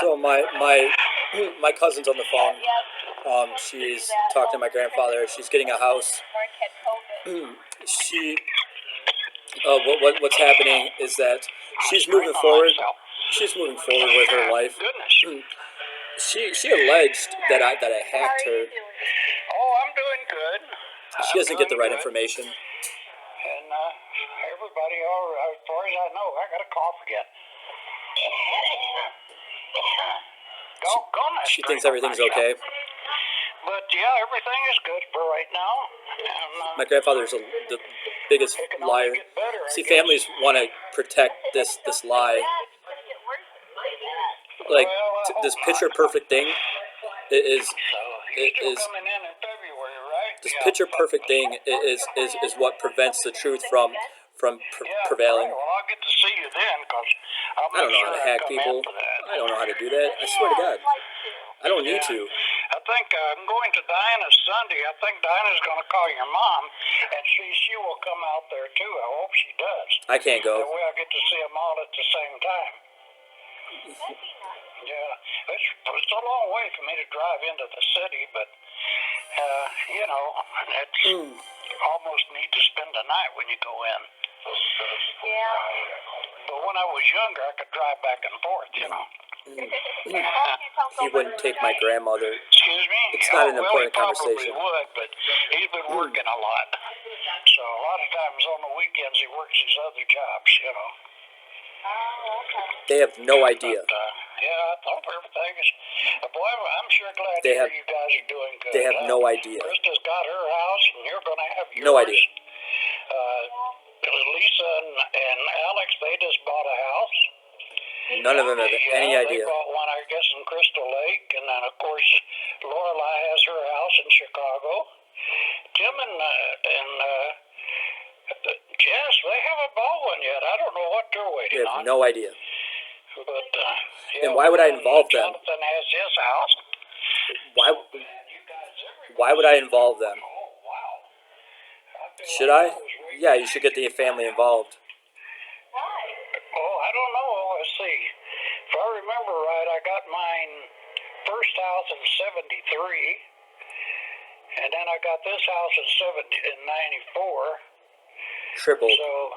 So my cousin's on the phone. She's talking to my grandfather. She's getting a house. She what's happening is that she's moving forward. She's moving forward with her life. She alleged that I hacked her. Oh, I'm doing good. She doesn't get the right information. And everybody, as far as I know, I got a cough again. She thinks everything's okay. But yeah, everything is good for right now. And, my grandfather's the biggest liar. See, families want to protect this lie. Like this picture perfect thing is coming in February, right? this picture perfect thing is what prevents the truth from prevailing. Well, I'll get to see you then, because I don't know how to hack people. I don't know how to do that. I swear to God, I don't need to. I think I'm going to Diana's Sunday. I think Diana's going to call your mom, and she will come out there too. I hope she does. I can't go. That way I'll get to see them all at the same time. Yeah, it's a long way for me to drive into the city, but it's almost need to spend the night when you go in. Yeah. But when I was younger, I could drive back and forth, He wouldn't take my grandmother. Excuse me? It's not an important conversation. He probably would, but he's been working a lot. So a lot of times on the weekends he works his other jobs, Oh, okay. They have no idea. But, I hope everything is... Boy, I'm sure glad They to hear have- you guys are doing good. They have no idea. Krista's got her house, and you're going to have yours. No idea. Lisa and Alex, they just bought a house. None of them have any idea. They bought one, I guess, in Crystal Lake, and then, of course, Lorelai has her house in Chicago. Tim and Jess, they haven't bought one yet. I don't know what they're They waiting have on. no idea. But, And why would I involve them? Jonathan has his house. Why would I involve them? Oh, wow. Should I? Yeah, you should get the family involved. Oh, I don't know. Let's see. If I remember right, I got mine first house in 73, and then I got this house in 94. Tripled. So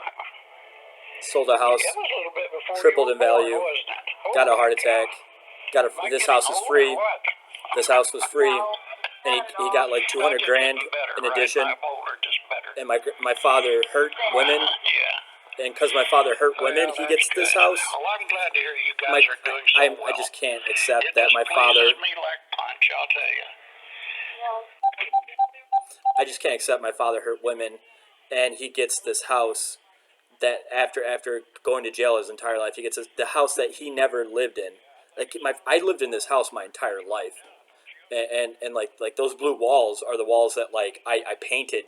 Sold a house. it was a little bit before Tripled you in were born, value. wasn't it? Got a Holy heart cow. attack. This house is free. Or what? This house was free, and he got like 200 grand in addition. Right? My older, just better. And my father hurt women, Yeah. and because my father hurt women, he gets this house. Well, I'm glad to hear you guys are doing so well. I just can't accept It that just my father. pleases me like punch, I'll tell you. I just can't accept my father hurt women, and he gets this house that after going to jail his entire life, he gets the house that he never lived in. Like I lived in this house my entire life, and like those blue walls are the walls that like I painted.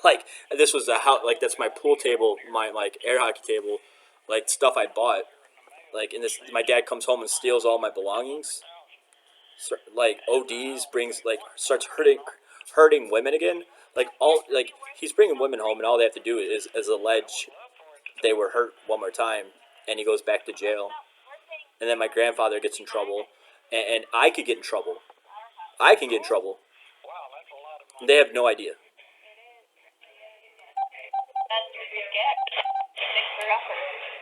Like this was a house, like that's my pool table, my like air hockey table, like stuff I bought. Like in this, my dad comes home and steals all my belongings. Like ODs, starts hurting women again. Like he's bringing women home, and all they have to do is allege they were hurt one more time, and he goes back to jail. And then my grandfather gets in trouble, and I could get in trouble. I can get in trouble. Wow, that's a lot of money. They have no idea. That's what you get. Fix her up.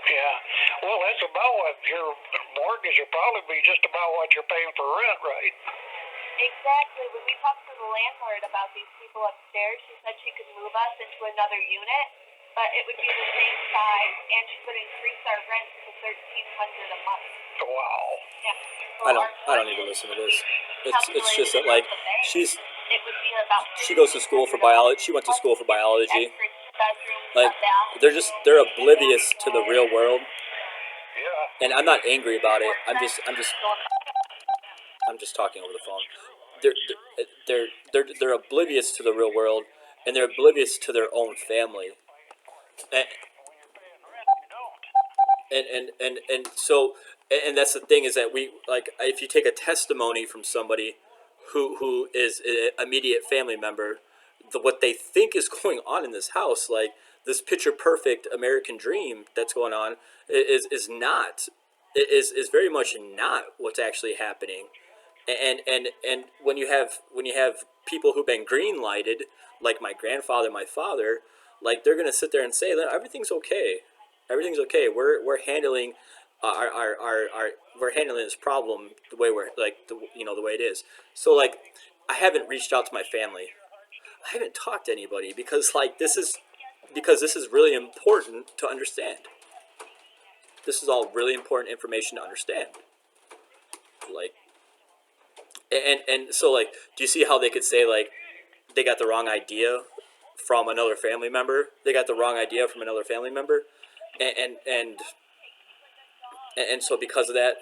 Yeah. Well, that's about what your mortgage will probably be, just about what you're paying for rent, right? Exactly. When we talked to the landlord about these people upstairs, she said she could move us into another unit, but it would be the same size, and she would increase our rent to $1,300 a month. Wow. Yeah. I don't need to listen to this. It's just that like It would be about she goes to school for biology. She went to school for biology. extra bedroom, Like shut down. they're oblivious to the real world, Yeah. and I'm not angry about it. I'm just talking over the phone. They're oblivious to the real world, and they're oblivious to their own family. And so that's the thing is that we like if you take a testimony from somebody who is an immediate family member, what they think is going on in this house, like this picture perfect American dream that's going on, is not. is very much not what's actually happening. And when you have people who've been green lighted, like my grandfather, my father, like they're gonna sit there and say that everything's okay, everything's okay. We're handling our we're handling this problem the way we're like the way it is. So like I haven't reached out to my family. I haven't talked to anybody because this is really important to understand. This is all really important information to understand. Like and so like do you see how they could say like they got the wrong idea from another family member? They got the wrong idea from another family member, and and and, and so because of that,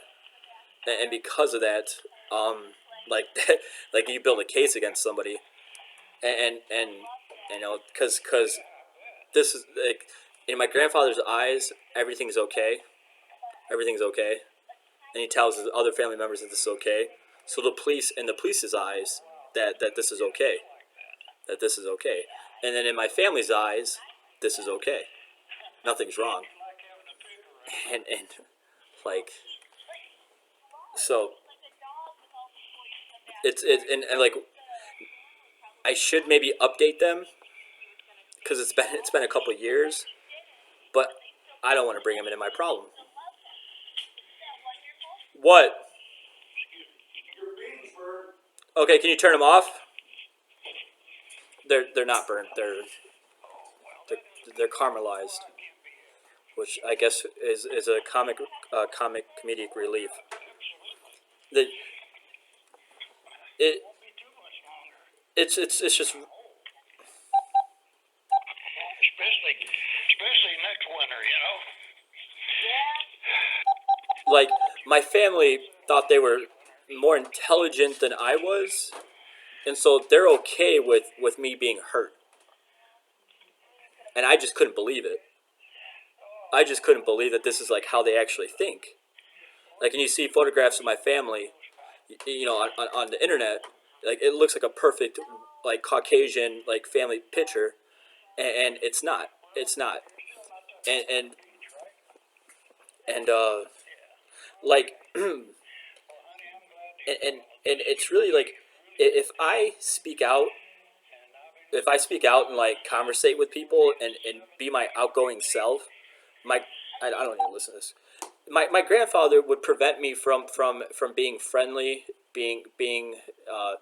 and because of that, like like you build a case against somebody, and because this is like in my grandfather's eyes, everything's okay, everything's okay, and he tells his other family members that this is okay. So the police, in the police's eyes, that this is okay, that this is okay, and then in my family's eyes, this is okay. Nothing's wrong, and like so and like I should maybe update them because it's been a couple of years, but I don't want to bring them into my problem. What? Okay, can you turn them off? They're not burnt. They're they're caramelized, which I guess is a comic comedic relief. The it it's just Especially next winter, you know. like my family thought they were more intelligent than I was, and so they're okay with me being hurt, and I just couldn't believe it. I just couldn't believe that this is like how they actually think. Like, and you see photographs of my family, on the internet, like it looks like a perfect like Caucasian like family picture, and it's not. It's not. And and like and it's really like if I speak out, if I speak out and like conversate with people and be my outgoing self, my I don't even listen to this. My grandfather would prevent me from being friendly, uh,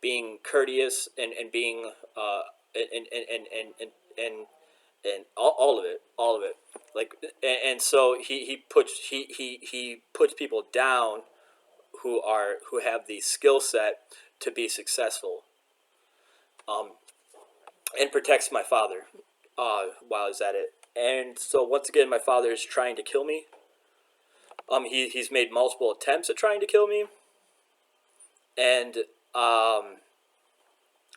being courteous, and being and and and and and, and and all of it. Like and so he puts people down who have the skill set to be successful, um, and protects my father while he's at it. And so once again, my father is trying to kill me. He's made multiple attempts at trying to kill me, and um,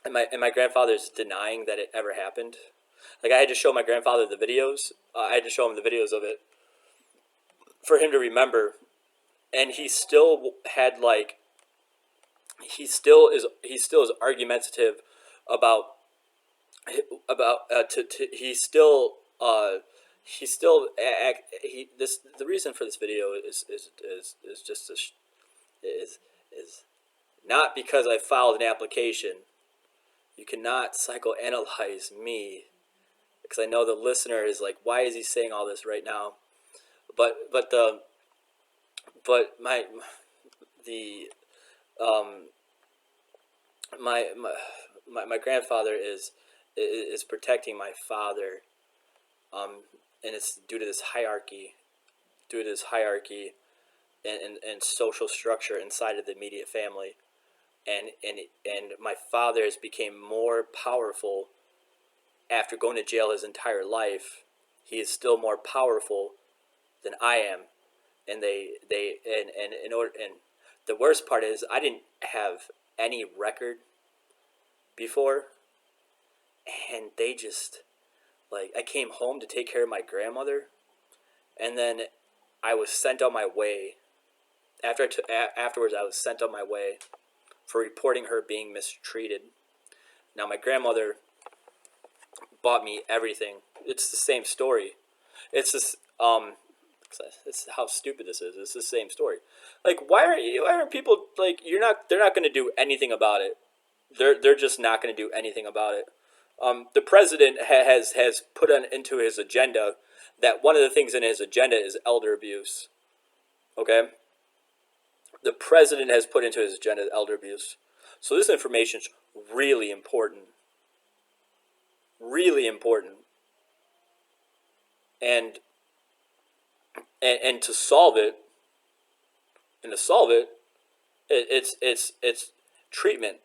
and my grandfather's denying that it ever happened. Like I had to show my grandfather the videos. I had to show him the videos of it for him to remember, and he still had like he still is argumentative about to he still he this the reason for this video is just is not because I filed an application. You cannot psychoanalyze me because I know the listener is like, why is he saying all this right now? But the but the um my grandfather is protecting my father, and it's due to this hierarchy and social structure inside of the immediate family, and my father has became more powerful after going to jail his entire life. He is still more powerful than I am, and they and in order and the worst part is I didn't have any record before, and they just like I came home to take care of my grandmother, and then I was sent on my way. Afterwards, I was sent on my way for reporting her being mistreated. Now my grandmother bought me everything. It's the same story. It's this This is how stupid this is. It's the same story. Like, why aren't people like they're not going to do anything about it. They're just not going to do anything about it. The president has put into his agenda that one of the things in his agenda is elder abuse. Okay, the president has put into his agenda elder abuse. So this information is really important, really important, and and to solve it, it's treatment.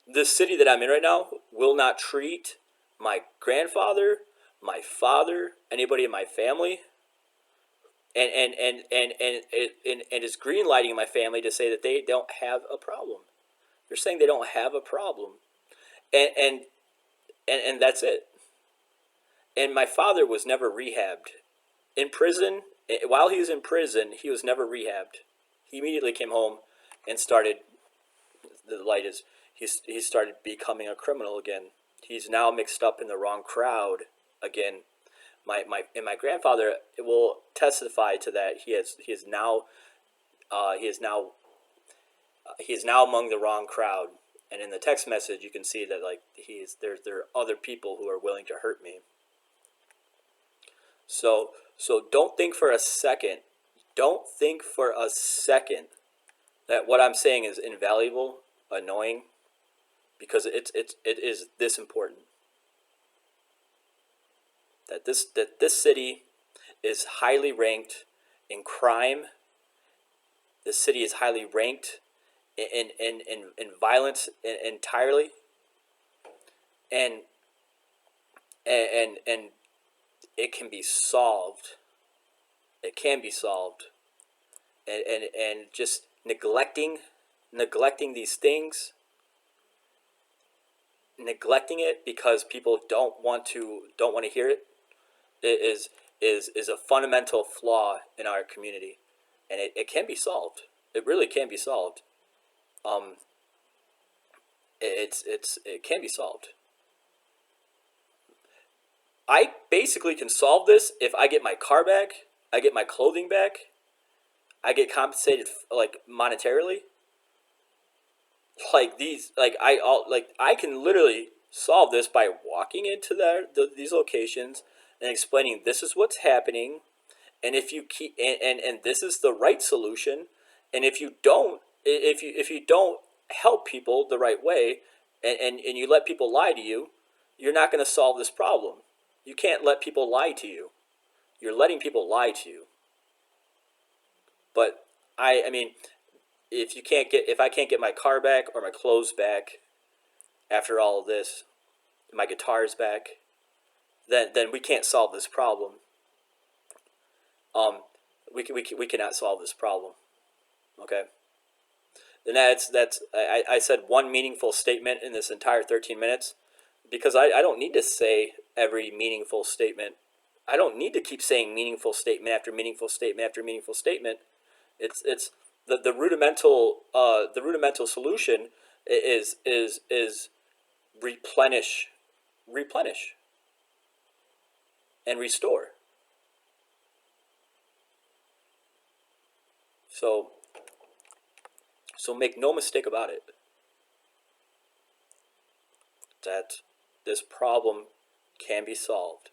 This city that I'm in right now will not treat my grandfather, my father, anybody in my family, and is green lighting my family to say that they don't have a problem. They're saying they don't have a problem, and and and that's it. And my father was never rehabbed in prison. While he was in prison, he was never rehabbed. He immediately came home and started. The light is he started becoming a criminal again. He's now mixed up in the wrong crowd again. My grandfather will testify to that. He is now among the wrong crowd. And in the text message, you can see that like there are other people who are willing to hurt me. So don't think for a second. Don't think for a second that what I'm saying is invaluable, annoying, because it is this important. That this city is highly ranked in crime. This city is highly ranked in violence entirely, and and it can be solved. It can be solved, and just neglecting these things, neglecting it because people don't want to hear it, is a fundamental flaw in our community, and it can be solved. It really can be solved. Um, it can be solved. I basically can solve this if I get my car back, I get my clothing back, I get compensated like monetarily. Like these, like I can literally solve this by walking into these locations and explaining this is what's happening, and if you keep and this is the right solution, and if you don't, if you don't help people the right way, and you let people lie to you, you're not going to solve this problem. You can't let people lie to you. You're letting people lie to you. But I mean, if I can't get my car back or my clothes back after all of this, my guitar's back, then we can't solve this problem. We cannot solve this problem. Okay. And I said one meaningful statement in this entire 13 minutes because I don't need to say every meaningful statement. I don't need to keep saying meaningful statement after meaningful statement after meaningful statement. It's the rudimental solution is replenish and restore. So make no mistake about it that this problem can be solved.